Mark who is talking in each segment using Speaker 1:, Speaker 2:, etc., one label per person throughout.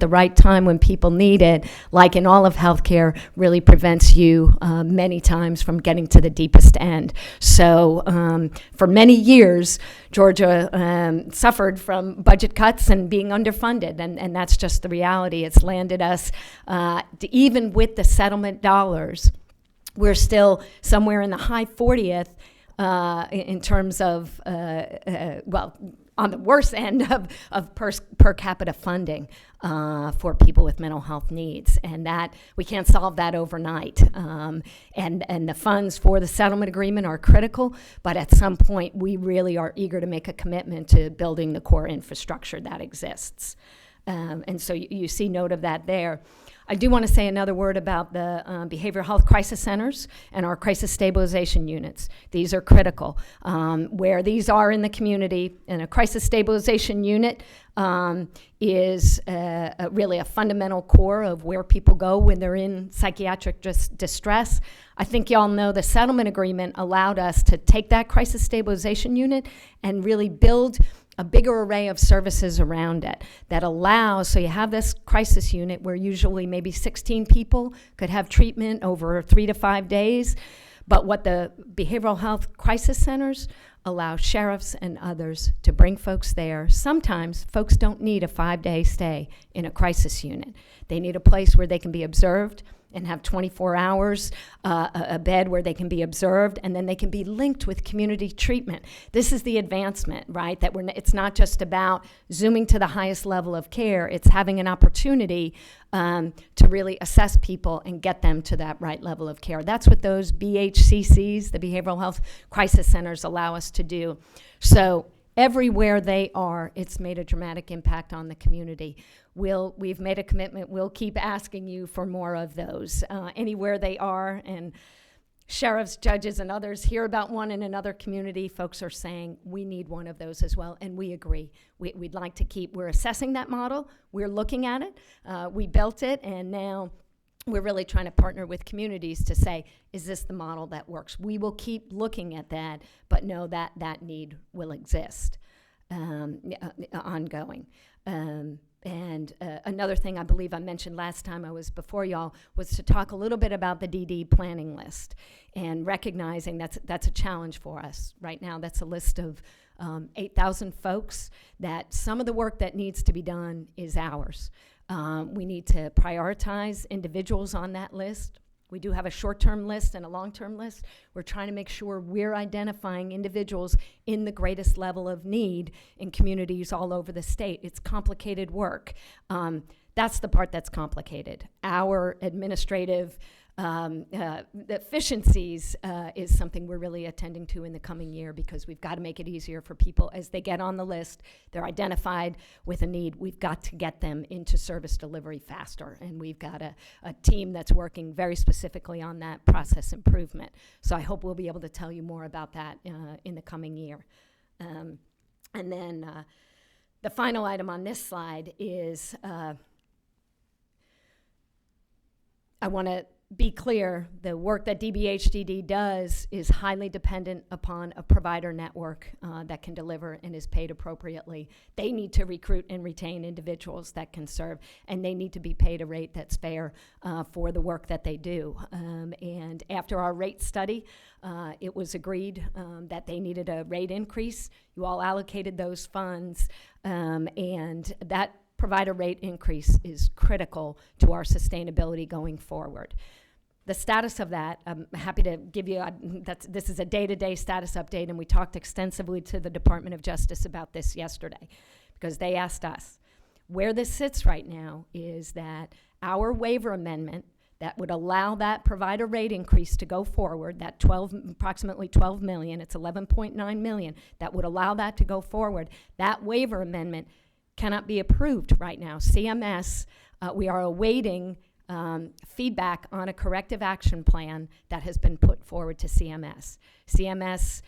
Speaker 1: at the right time when people need it, like in all of healthcare, really prevents you many times from getting to the deepest end. So for many years, Georgia suffered from budget cuts and being underfunded, and that's just the reality. It's landed us, even with the settlement dollars, we're still somewhere in the high 40th in terms of, on the worst end of per capita funding for people with mental health needs, and that we can't solve that overnight. And the funds for the settlement agreement are critical, but at some point we really are eager to make a commitment to building the core infrastructure that exists. And so you see note of that there. I do want to say another word about the behavioral health crisis centers and our crisis stabilization units. These are critical. Where these are in the community, and a crisis stabilization unit is really a fundamental core of where people go when they're in psychiatric distress. I think y'all know the settlement agreement allowed us to take that crisis stabilization unit and really build a bigger array of services around it that allows, so you have this crisis unit where usually maybe 16 people could have treatment over 3 to 5 days, but what the behavioral health crisis centers allow sheriffs and others to bring folks there. Sometimes folks don't need a 5-day stay in a crisis unit. They need a place where they can be observed and have 24 hours, a bed where they can be observed, and then they can be linked with community treatment. This is the advancement, right? That it's not just about zooming to the highest level of care, it's having an opportunity to really assess people and get them to that right level of care. That's what those BHCCs, the Behavioral Health Crisis Centers, allow us to do. So everywhere they are, it's made a dramatic impact on the community. We've made a commitment. We'll keep asking you for more of those anywhere they are. And sheriffs, judges, and others hear about one in another community. Folks are saying we need one of those as well, and we agree. We'd like to keep. We're assessing that model. We're looking at it. We built it, and now we're really trying to partner with communities to say, is this the model that works? We will keep looking at that, but know that that need will exist ongoing. And another thing I believe I mentioned last time I was before y'all was to talk a little bit about the DD planning list and recognizing that's a challenge for us. Right now, that's a list of 8,000 folks that some of the work that needs to be done is ours. We need to prioritize individuals on that list. We do have a short-term list and a long-term list. We're trying to make sure we're identifying individuals in the greatest level of need in communities all over the state. It's complicated work. That's the part that's complicated. Our administrative efficiencies is something we're really attending to in the coming year, because we've got to make it easier for people as they get on the list. They're identified with a need. We've got to get them into service delivery faster, and we've got a team that's working very specifically on that process improvement. So I hope we'll be able to tell you more about that in the coming year. And then the final item on this slide is I want to be clear, the work that DBHDD does is highly dependent upon a provider network that can deliver and is paid appropriately. They need to recruit and retain individuals that can serve, and they need to be paid a rate that's fair for the work that they do. And after our rate study, it was agreed that they needed a rate increase. You all allocated those funds, and that provider rate increase is critical to our sustainability going forward. The status of that, I'm happy to give you, this is a day-to-day status update, and we talked extensively to the Department of Justice about this yesterday, because they asked us. Where this sits right now is that our waiver amendment that would allow that provider rate increase to go forward, that approximately 12 million, it's 11.9 million, that would allow that to go forward, that waiver amendment cannot be approved right now. CMS, we are awaiting feedback on a corrective action plan that has been put forward to CMS. CMS,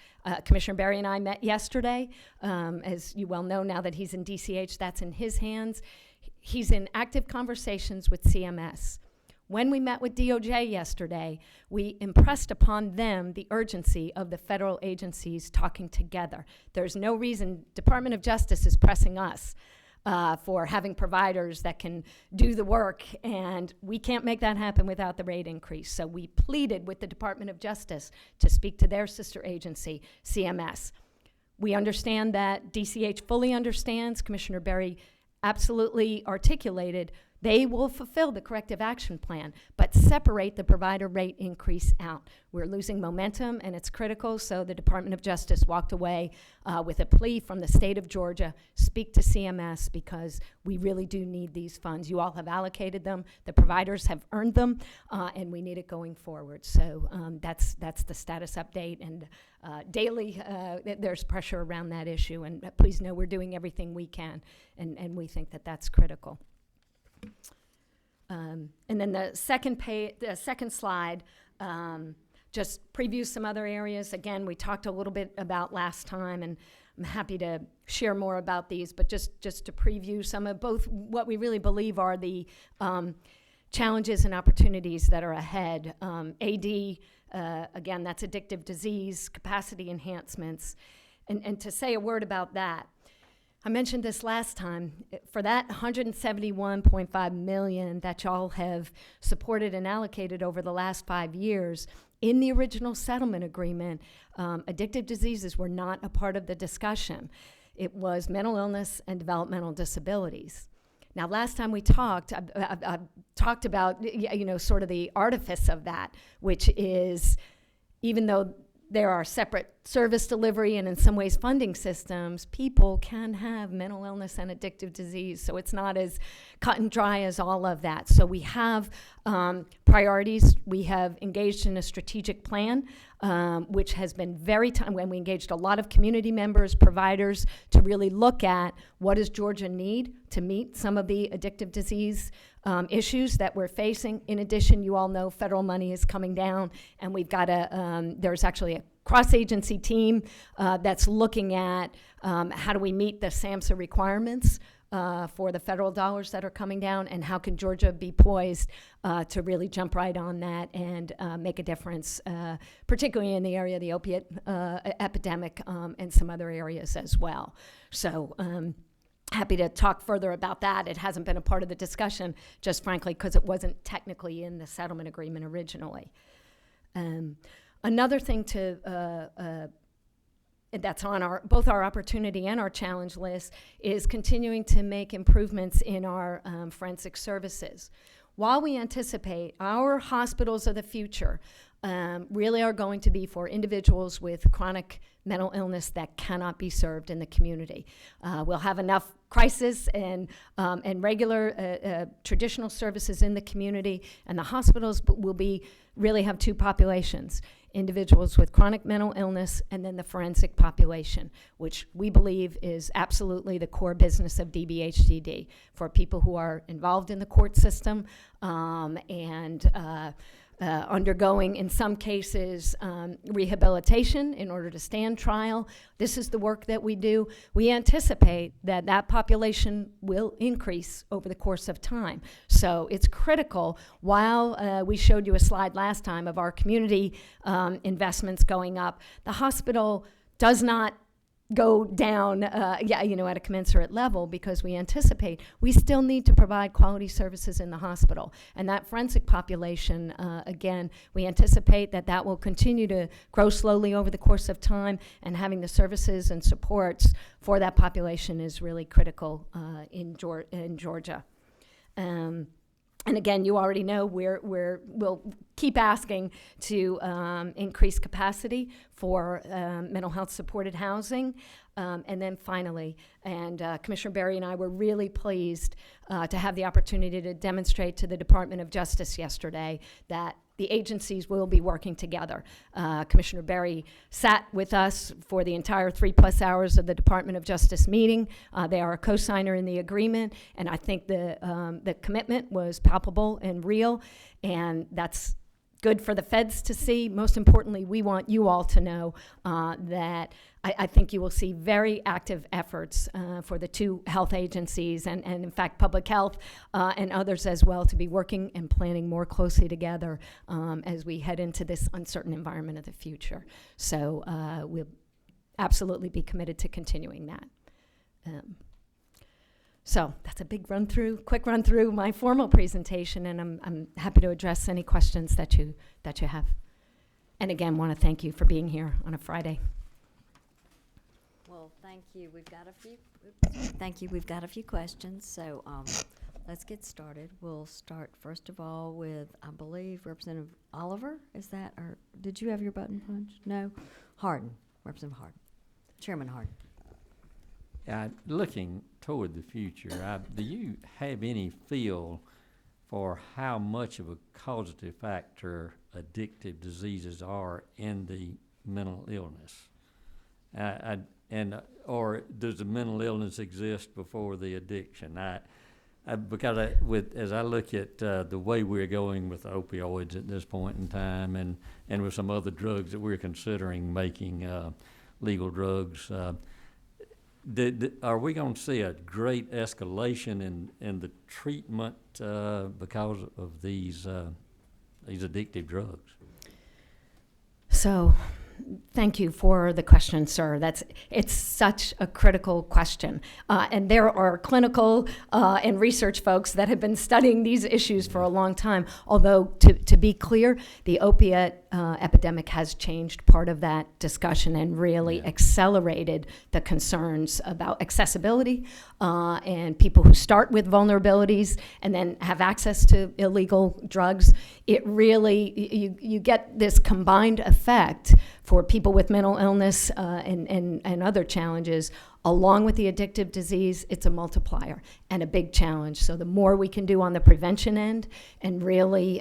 Speaker 1: Commissioner Berry and I met yesterday. As you well know, now that he's in DCH, that's in his hands. He's in active conversations with CMS. When we met with DOJ yesterday, we impressed upon them the urgency of the federal agencies talking together. There's no reason, Department of Justice is pressing us for having providers that can do the work, and we can't make that happen without the rate increase. So we pleaded with the Department of Justice to speak to their sister agency, CMS. We understand that DCH fully understands. Commissioner Berry absolutely articulated they will fulfill the corrective action plan, but separate the provider rate increase out. We're losing momentum, and it's critical, so the Department of Justice walked away with a plea from the state of Georgia, speak to CMS, because we really do need these funds. You all have allocated them, the providers have earned them, and we need it going forward. So that's the status update, and daily there's pressure around that issue, and please know we're doing everything we can, and we think that that's critical. And then the second slide just previews some other areas. Again, we talked a little bit about last time, and I'm happy to share more about these, but just to preview some of both what we really believe are the challenges and opportunities that are ahead. AD, again, that's addictive disease, capacity enhancements, and to say a word about that. I mentioned this last time. For that $171.5 million that y'all have supported and allocated over the last 5 years, in the original settlement agreement, addictive diseases were not a part of the discussion. It was mental illness and developmental disabilities. Now, last time we talked, I talked about, sort of the artifice of that, which is, even though there are separate service delivery and in some ways funding systems, people can have mental illness and addictive disease. So it's not as cut and dry as all of that. So we have priorities. We have engaged in a strategic plan, which has been when we engaged a lot of community members, providers, to really look at what does Georgia need to meet some of the addictive disease issues that we're facing. In addition, you all know federal money is coming down, and we've got there's actually a cross-agency team that's looking at how do we meet the SAMHSA requirements for the federal dollars that are coming down, and how can Georgia be poised to really jump right on that and make a difference, particularly in the area of the opiate epidemic and some other areas as well. So happy to talk further about that. It hasn't been a part of the discussion, just frankly, because it wasn't technically in the settlement agreement originally. Another thing that's on both our opportunity and our challenge list is continuing to make improvements in our forensic services. While we anticipate our hospitals of the future really are going to be for individuals with chronic mental illness that cannot be served in the community. We'll have enough crisis and regular traditional services in the community, and the hospitals will really have two populations: individuals with chronic mental illness, and then the forensic population, which we believe is absolutely the core business of DBHDD for people who are involved in the court system and undergoing, in some cases, rehabilitation in order to stand trial. This is the work that we do. We anticipate that population will increase over the course of time. So it's critical. While we showed you a slide last time of our community investments going up, the hospital does not go down at a commensurate level, because we anticipate we still need to provide quality services in the hospital. And that forensic population, again, we anticipate that will continue to grow slowly over the course of time, and having the services and supports for that population is really critical in Georgia. And again, you already know we'll keep asking to increase capacity for mental health supported housing. And then finally, Commissioner Berry and I were really pleased to have the opportunity to demonstrate to the Department of Justice yesterday that the agencies will be working together. Commissioner Berry sat with us for the entire 3+ hours of the Department of Justice meeting. They are a co-signer in the agreement, and I think the commitment was palpable and real, and that's good for the feds to see. Most importantly, we want you all to know that I think you will see very active efforts for the two health agencies and in fact, public health and others as well, to be working and planning more closely together as we head into this uncertain environment of the future. So we'll absolutely be committed to continuing that. So that's a big quick run through my formal presentation, and I'm happy to address any questions that you have. And again, want to thank you for being here on a Friday.
Speaker 2: Well, thank you. We've got a few. Thank you. We've got a few questions, so let's get started. We'll start first of all with, I believe, Representative Oliver. Is that, or did you have your button punched? No, Harden, Representative Harden, Chairman Harden.
Speaker 3: Looking toward the future, do you have any feel for how much of a causative factor addictive diseases are in the mental illness? Or does the mental illness exist before the addiction? Because as I look at the way we're going with opioids at this point in time, and with some other drugs that we're considering making legal drugs, are we going to see a great escalation in the treatment because of these addictive drugs?
Speaker 1: So, thank you for the question, sir. It's such a critical question. And there are clinical and research folks that have been studying these issues for a long time. Although, to be clear, the opiate epidemic has changed part of that discussion and really accelerated the concerns about accessibility and people who start with vulnerabilities and then have access to illegal drugs. It really, you get this combined effect for people with mental illness and other challenges. Along with the addictive disease, it's a multiplier and a big challenge. So the more we can do on the prevention end and really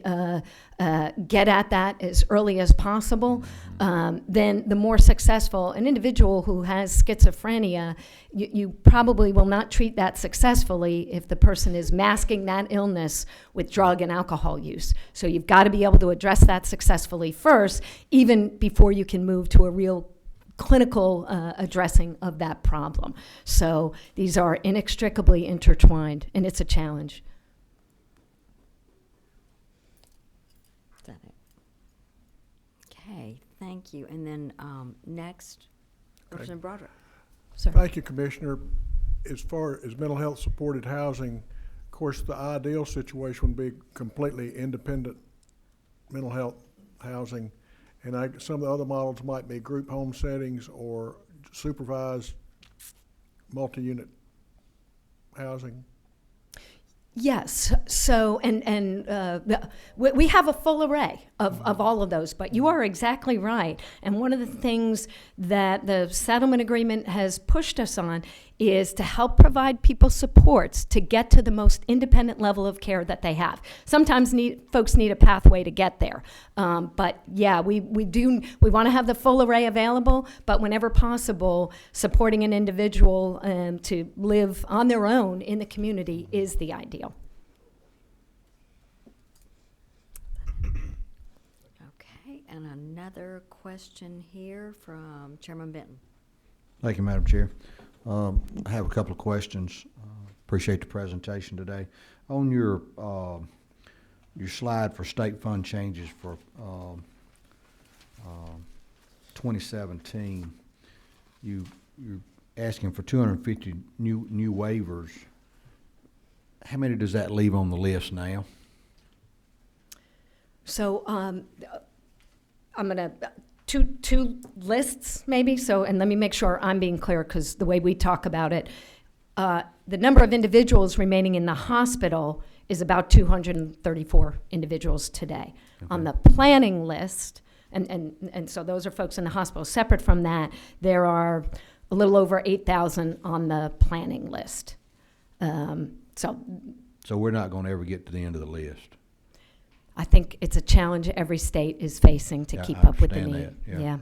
Speaker 1: get at that as early as possible, then the more successful. An individual who has schizophrenia, you probably will not treat that successfully if the person is masking that illness with drug and alcohol use. So you've got to be able to address that successfully first, even before you can move to a real clinical addressing of that problem. So these are inextricably intertwined, and it's a challenge.
Speaker 2: Is that it? Okay, thank you. And then next, Representative Broderick.
Speaker 1: Sir.
Speaker 4: Thank you, Commissioner. As far as mental health supported housing, of course, the ideal situation would be completely independent mental health housing. And some of the other models might be group home settings or supervised multi-unit housing.
Speaker 1: Yes. So, we have a full array of all of those, but you are exactly right. And one of the things that the settlement agreement has pushed us on is to help provide people supports to get to the most independent level of care that they have. Sometimes folks need a pathway to get there. But yeah, we want to have the full array available, but whenever possible, supporting an individual to live on their own in the community is the ideal.
Speaker 2: Okay, and another question here from Chairman Benton.
Speaker 5: Thank you, Madam Chair. I have a couple of questions. Appreciate the presentation today. On your slide for state fund changes for 2017, you're asking for 250 new waivers. How many does that leave on the list now?
Speaker 1: So I'm going to two lists maybe. So, and let me make sure I'm being clear, because the way we talk about it, the number of individuals remaining in the hospital is about 234 individuals today. Okay. On the planning list, and so those are folks in the hospital. Separate from that, there are a little over 8,000 on the planning list.
Speaker 5: So we're not going to ever get to the end of the list.
Speaker 1: I think it's a challenge every state is facing to keep up with the need.
Speaker 5: Yeah.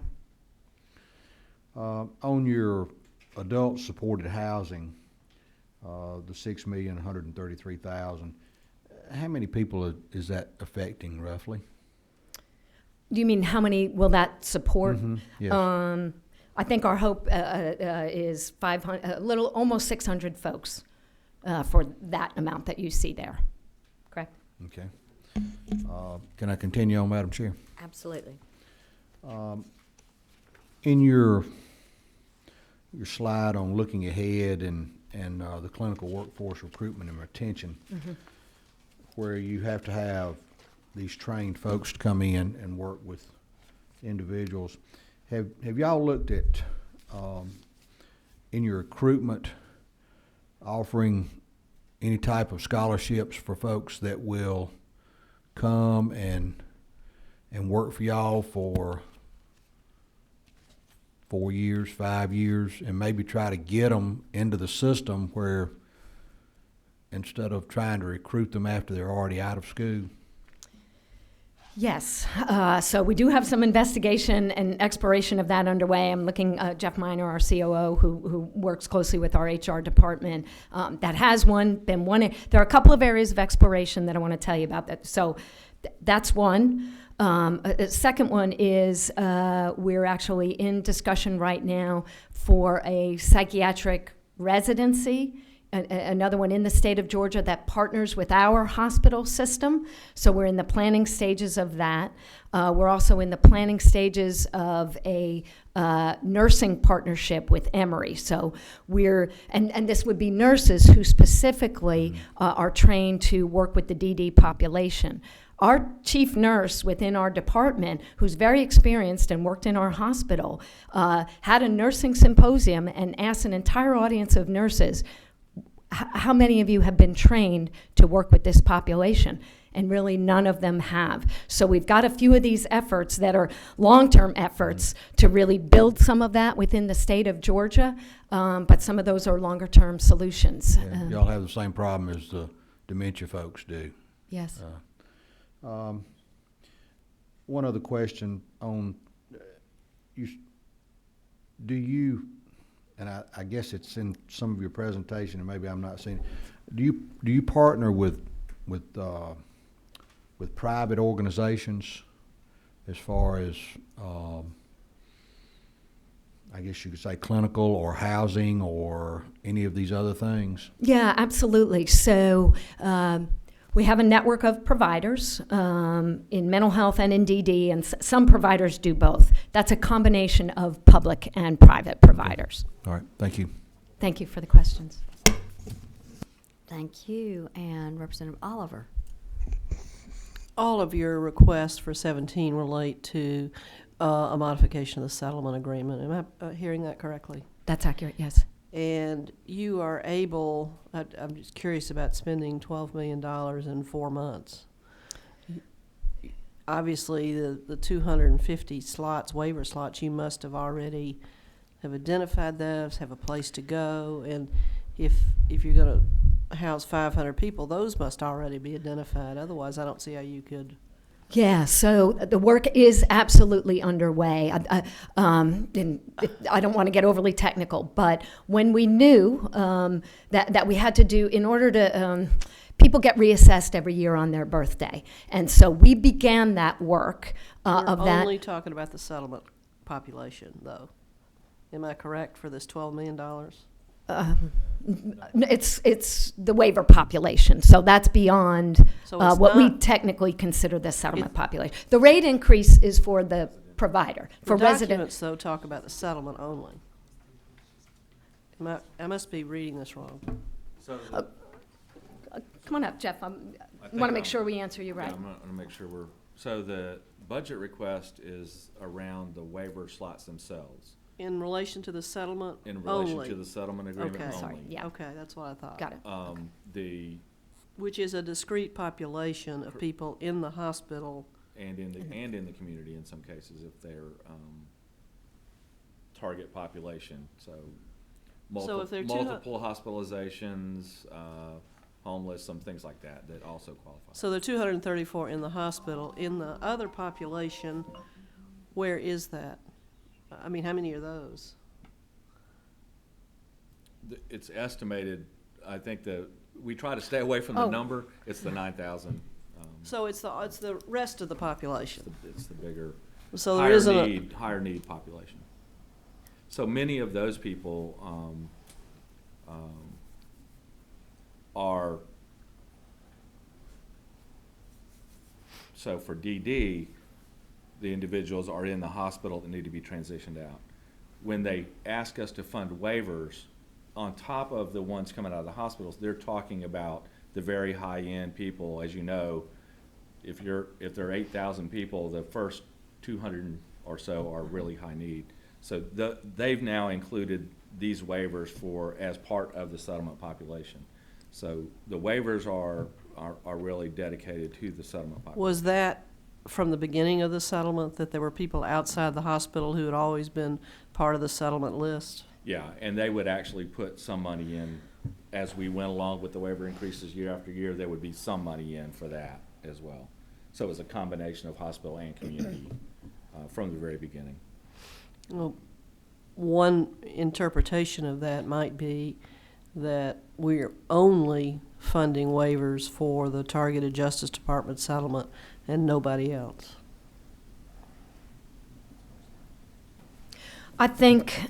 Speaker 5: On your adult supported housing, the 6,133,000, how many people is that affecting roughly?
Speaker 1: Do you mean how many will that support?
Speaker 5: Mm-hmm. Yes.
Speaker 1: I think our hope is 500, a little, almost 600 folks for that amount that you see there. Correct?
Speaker 5: Okay. Can I continue on, Madam Chair?
Speaker 2: Absolutely.
Speaker 5: In your slide on looking ahead and and the clinical workforce recruitment and retention,
Speaker 1: Mm-hmm.
Speaker 5: where you have to have these trained folks to come in and work with individuals. Have y'all looked at, in your recruitment, offering any type of scholarships for folks that will come and work for y'all for 4 years, 5 years, and maybe try to get them into the system where instead of trying to recruit them after they're already out of school?
Speaker 1: Yes, so we do have some investigation and exploration of that underway. I'm looking, Jeff Miner, our COO, who works closely with our HR department, that has been one. There are a couple of areas of exploration that I want to tell you about that. So that's one. A second one is we're actually in discussion right now for a psychiatric residency, another one in the state of Georgia that partners with our hospital system. So we're in the planning stages of that. We're also in the planning stages of a nursing partnership with Emory. So and this would be nurses who specifically are trained to work with the DD population. Our chief nurse within our department, who's very experienced and worked in our hospital, had a nursing symposium and asked an entire audience of nurses, how many of you have been trained to work with this population? And really none of them have. So we've got a few of these efforts that are long-term efforts to really build some of that within the state of Georgia, but some of those are longer-term solutions.
Speaker 5: Yeah, y'all have the same problem as the dementia folks do.
Speaker 1: Yes.
Speaker 5: One other question on, do you, and I guess it's in some of your presentation, and maybe I'm not seeing it, do you partner with private organizations as far as, I guess you could say clinical or housing or any of these other things?
Speaker 1: Yeah, absolutely. So we have a network of providers in mental health and in DD, and some providers do both. That's a combination of public and private providers.
Speaker 5: All right, thank you.
Speaker 1: Thank you for the questions.
Speaker 2: Thank you. And Representative Oliver.
Speaker 6: All of your requests for 17 relate to a modification of the settlement agreement. Am I hearing that correctly?
Speaker 1: That's accurate, yes.
Speaker 6: And you are able, I'm just curious about spending $12 million in 4 months. Obviously, the 250 slots, waiver slots, you must have already have identified those, have a place to go, and if you're going to house 500 people, those must already be identified. Otherwise, I don't see how you could.
Speaker 1: Yeah, so the work is absolutely underway. And I don't want to get overly technical, but when we knew that we had to do, in order to, people get reassessed every year on their birthday. And so we began that work of
Speaker 6: We're
Speaker 1: that.
Speaker 6: only talking about the settlement population, though. Am I correct for this $12 million?
Speaker 1: It's the waiver population, so that's beyond
Speaker 6: So it's
Speaker 1: what we
Speaker 6: not-
Speaker 1: technically consider the settlement population. The rate increase is for the provider, for
Speaker 6: The
Speaker 1: resident.
Speaker 6: documents, though, talk about the settlement only. I must be reading this wrong.
Speaker 7: So,
Speaker 1: Come on up, Jeff. I want to
Speaker 7: think
Speaker 1: make sure we answer you
Speaker 7: yeah,
Speaker 1: right.
Speaker 7: I'm gonna make sure so the budget request is around the waiver slots themselves,
Speaker 6: In relation to the settlement
Speaker 7: in relation
Speaker 6: only?
Speaker 7: to the settlement agreement
Speaker 6: Okay.
Speaker 7: only.
Speaker 1: Sorry, yeah.
Speaker 6: Okay, that's what I thought.
Speaker 1: Got it.
Speaker 6: Which is a discrete population of people in the hospital.
Speaker 7: And in the community in some cases, if they're, target population, so
Speaker 6: if they're
Speaker 7: multiple hospitalizations, homeless, some things like that also qualify.
Speaker 6: So there are 234 in the hospital. In the other population, where is that? I mean, how many are those?
Speaker 7: It's estimated, I think we try to stay away from the number, it's the 9,000.
Speaker 6: So it's the rest of the population.
Speaker 7: It's the bigger,
Speaker 6: So there isn't
Speaker 7: higher need population. So many of those people are, so for DD, the individuals are in the hospital that need to be transitioned out. When they ask us to fund waivers, on top of the ones coming out of the hospitals, they're talking about the very high-end people. As you know, if there are 8,000 people, the first 200 or so are really high need. So they've now included these waivers as part of the settlement population. So the waivers are really dedicated to the settlement population.
Speaker 6: Was that from the beginning of the settlement, that there were people outside the hospital who had always been part of the settlement list?
Speaker 7: Yeah, and they would actually put some money in as we went along with the waiver increases year after year. There would be some money in for that as well. So it was a combination of hospital and community from the very beginning.
Speaker 6: Well, one interpretation of that might be that we're only funding waivers for the targeted Justice Department settlement and nobody else.
Speaker 1: I think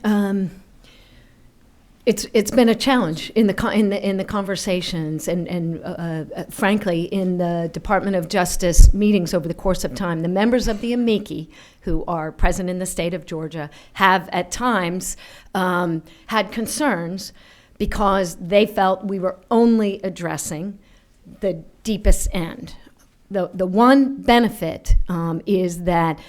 Speaker 1: it's been a challenge in the conversations and frankly in the Department of Justice meetings over the course of time. The members of the amici who are present in the state of Georgia have at times had concerns because they felt we were only addressing the deepest end. The one benefit is that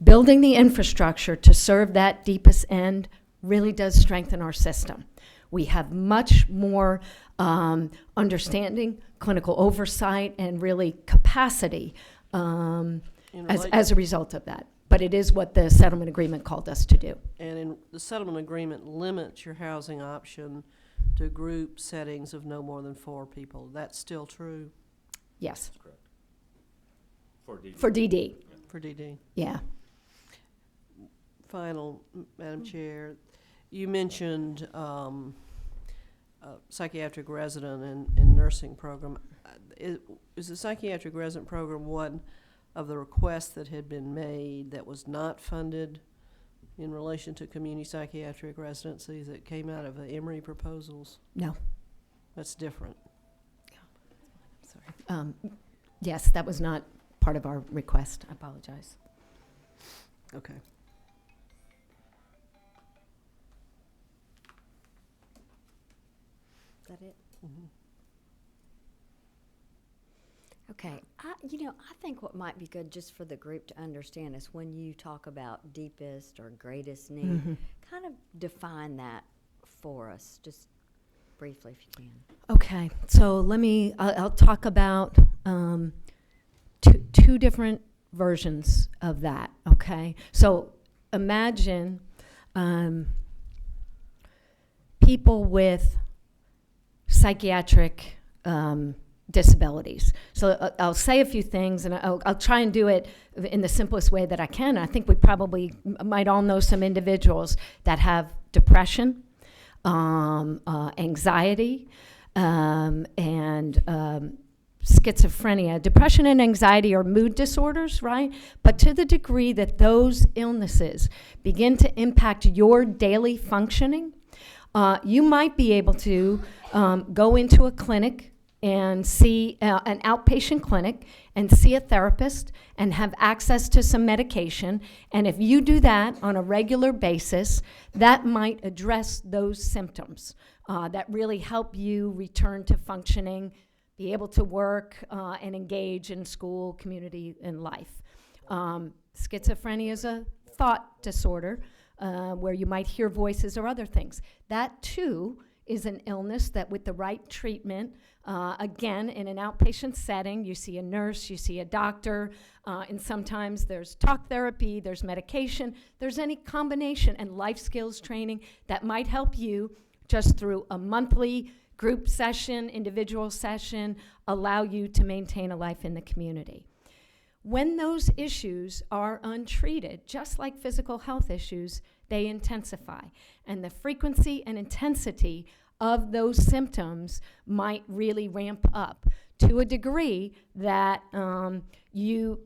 Speaker 1: building the infrastructure to serve that deepest end really does strengthen our system. We have much more understanding, clinical oversight, and really capacity as a result of that. But it is what the settlement agreement called us to do.
Speaker 6: And in the settlement agreement limits your housing option to group settings of no more than 4 people. That's still true
Speaker 1: Yes.
Speaker 7: That's correct. For DD.
Speaker 1: For DD.
Speaker 6: for DD?
Speaker 1: Yeah.
Speaker 6: Final, Madam Chair, you mentioned psychiatric resident and nursing program. Is the psychiatric resident program one of the requests that had been made that was not funded in relation to community psychiatric residencies that came out of the Emory proposals?
Speaker 1: No.
Speaker 6: That's different.
Speaker 1: Sorry. Yes, that was not part of our request. I apologize.
Speaker 6: Okay.
Speaker 2: Is that it?
Speaker 6: Mm-hmm.
Speaker 2: Okay, I think what might be good just for the group to understand is when you talk about deepest or greatest need, kind of define that for us, just briefly if you can.
Speaker 1: Okay, so I'll talk about two different versions of that, okay? So imagine people with psychiatric disabilities. So I'll say a few things, and I'll try and do it in the simplest way that I can. I think we probably might all know some individuals that have depression, anxiety, and schizophrenia. Depression and anxiety are mood disorders, right? But to the degree that those illnesses begin to impact your daily functioning, you might be able to go into a clinic and see an outpatient clinic and see a therapist and have access to some medication. And if you do that on a regular basis, that might address those symptoms that really help you return to functioning, be able to work and engage in school, community, and life. Schizophrenia is a thought disorder where you might hear voices or other things. That too is an illness that with the right treatment, again, in an outpatient setting, you see a nurse, you see a doctor, and sometimes there's talk therapy, there's medication, there's any combination and life skills training that might help you just through a monthly group session, individual session, allow you to maintain a life in the community. When those issues are untreated, just like physical health issues, they intensify. And the frequency and intensity of those symptoms might really ramp up to a degree that you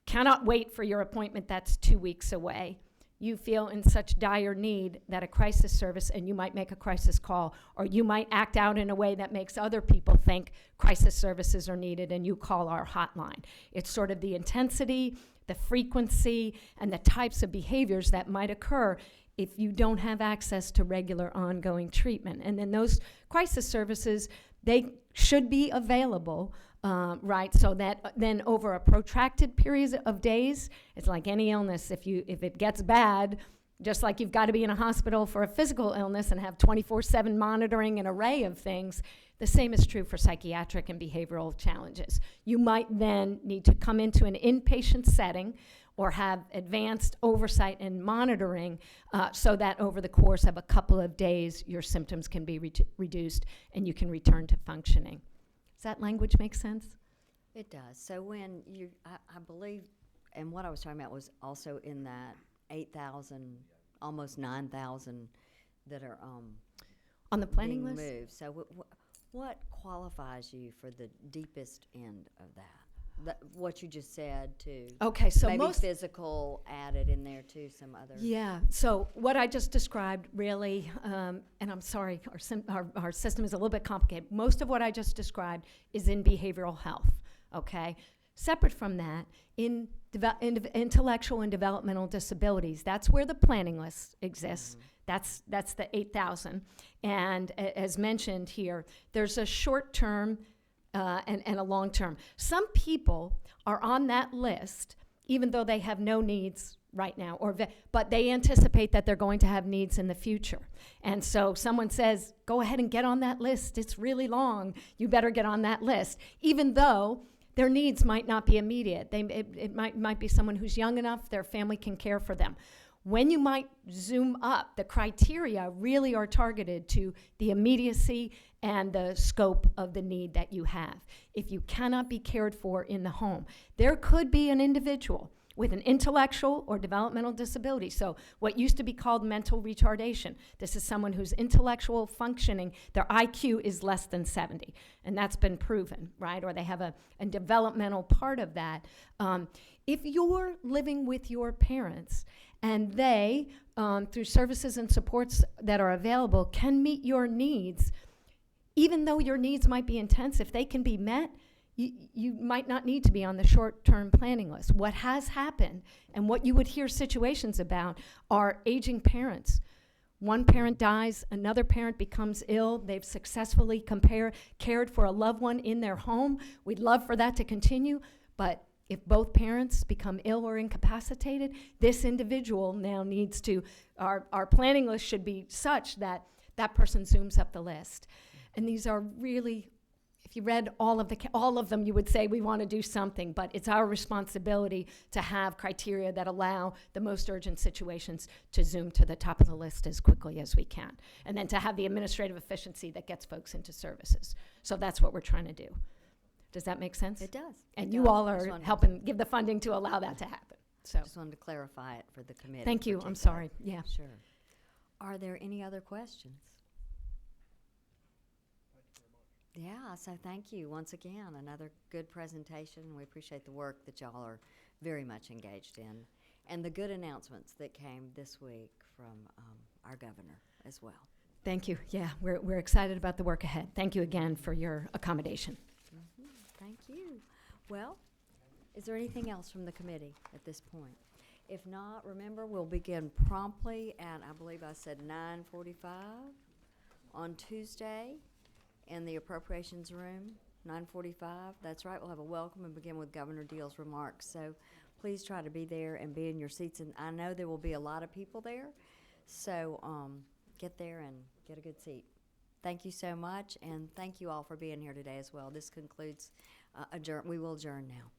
Speaker 1: cannot wait for your appointment that's 2 weeks away. you feel in such dire need that a crisis service, and you might make a crisis call, or you might act out in a way that makes other people think crisis services are needed, and you call our hotline. It's sort of the intensity, the frequency, and the types of behaviors that might occur if you don't have access to regular ongoing treatment. And then those crisis services, they should be available, right? So that then over a protracted period of days, it's like any illness. If it gets bad, just like you've got to be in a hospital for a physical illness and have 24/7 monitoring an array of things, the same is true for psychiatric and behavioral challenges. You might then need to come into an inpatient setting or have advanced oversight and monitoring so that over the course of a couple of days, your symptoms can be reduced and you can return to functioning. Does that language make sense?
Speaker 2: It does. So when I believe, and what I was talking about was also in that 8,000, almost 9,000 that are
Speaker 1: On the planning
Speaker 2: being
Speaker 1: list?
Speaker 2: moved. So what qualifies you for the deepest end of that? What you just said too.
Speaker 1: Okay, so
Speaker 2: maybe
Speaker 1: most
Speaker 2: physical added in there too, some other.
Speaker 1: Yeah, so what I just described really, and I'm sorry, our system is a little bit complicated. Most of what I just described is in behavioral health, okay? Separate from that, in intellectual and developmental disabilities, that's where the planning list exists. Mm-hmm. That's the 8,000. And as mentioned here, there's a short-term and a long-term. Some people are on that list even though they have no needs right now, but they anticipate that they're going to have needs in the future. And so someone says, go ahead and get on that list. It's really long. You better get on that list, even though their needs might not be immediate. It might be someone who's young enough, their family can care for them. When you might zoom up, the criteria really are targeted to the immediacy and the scope of the need that you have. If you cannot be cared for in the home, there could be an individual with an intellectual or developmental disability. So what used to be called mental retardation. This is someone whose intellectual functioning, their IQ is less than 70, and that's been proven, right? Or they have a developmental part of that. If you're living with your parents and they, through services and supports that are available, can meet your needs, even though your needs might be intense, if they can be met, you might not need to be on the short-term planning list. What has happened, and what you would hear situations about, are aging parents. One parent dies, another parent becomes ill, they've successfully cared for a loved one in their home. We'd love for that to continue, but if both parents become ill or incapacitated, this individual now needs to, our planning list should be such that that person zooms up the list. And these are really, if you read all of them, you would say we want to do something, but it's our responsibility to have criteria that allow the most urgent situations to zoom to the top of the list as quickly as we can, and then to have the administrative efficiency that gets folks into services. So that's what we're trying to do. Does that make sense?
Speaker 2: It does.
Speaker 1: And
Speaker 2: It
Speaker 1: you
Speaker 2: does.
Speaker 1: all
Speaker 2: Just
Speaker 1: are
Speaker 2: wanted
Speaker 1: helping give the funding to allow that to happen. So
Speaker 2: Just wanted to clarify it for the committee.
Speaker 1: thank you.
Speaker 2: in
Speaker 1: I'm
Speaker 2: particular.
Speaker 1: sorry. Yeah.
Speaker 2: Sure. Are there any other questions? Yeah, so thank you once again. Another good presentation. We appreciate the work that y'all are very much engaged in, and the good announcements that came this week from our governor as well.
Speaker 1: Thank you. Yeah, we're excited about the work ahead. Thank you again for your accommodation.
Speaker 2: Mm-hmm. Thank you. Well, is there anything else from the committee at this point? If not, remember, we'll begin promptly at, I believe I said 9:45 on Tuesday in the Appropriations room, 9:45. That's right, we'll have a welcome and begin with Governor Deal's remarks. So please try to be there and be in your seats. And I know there will be a lot of people there, so get there and get a good seat. Thank you so much, and thank you all for being here today as well. This concludes we will adjourn now.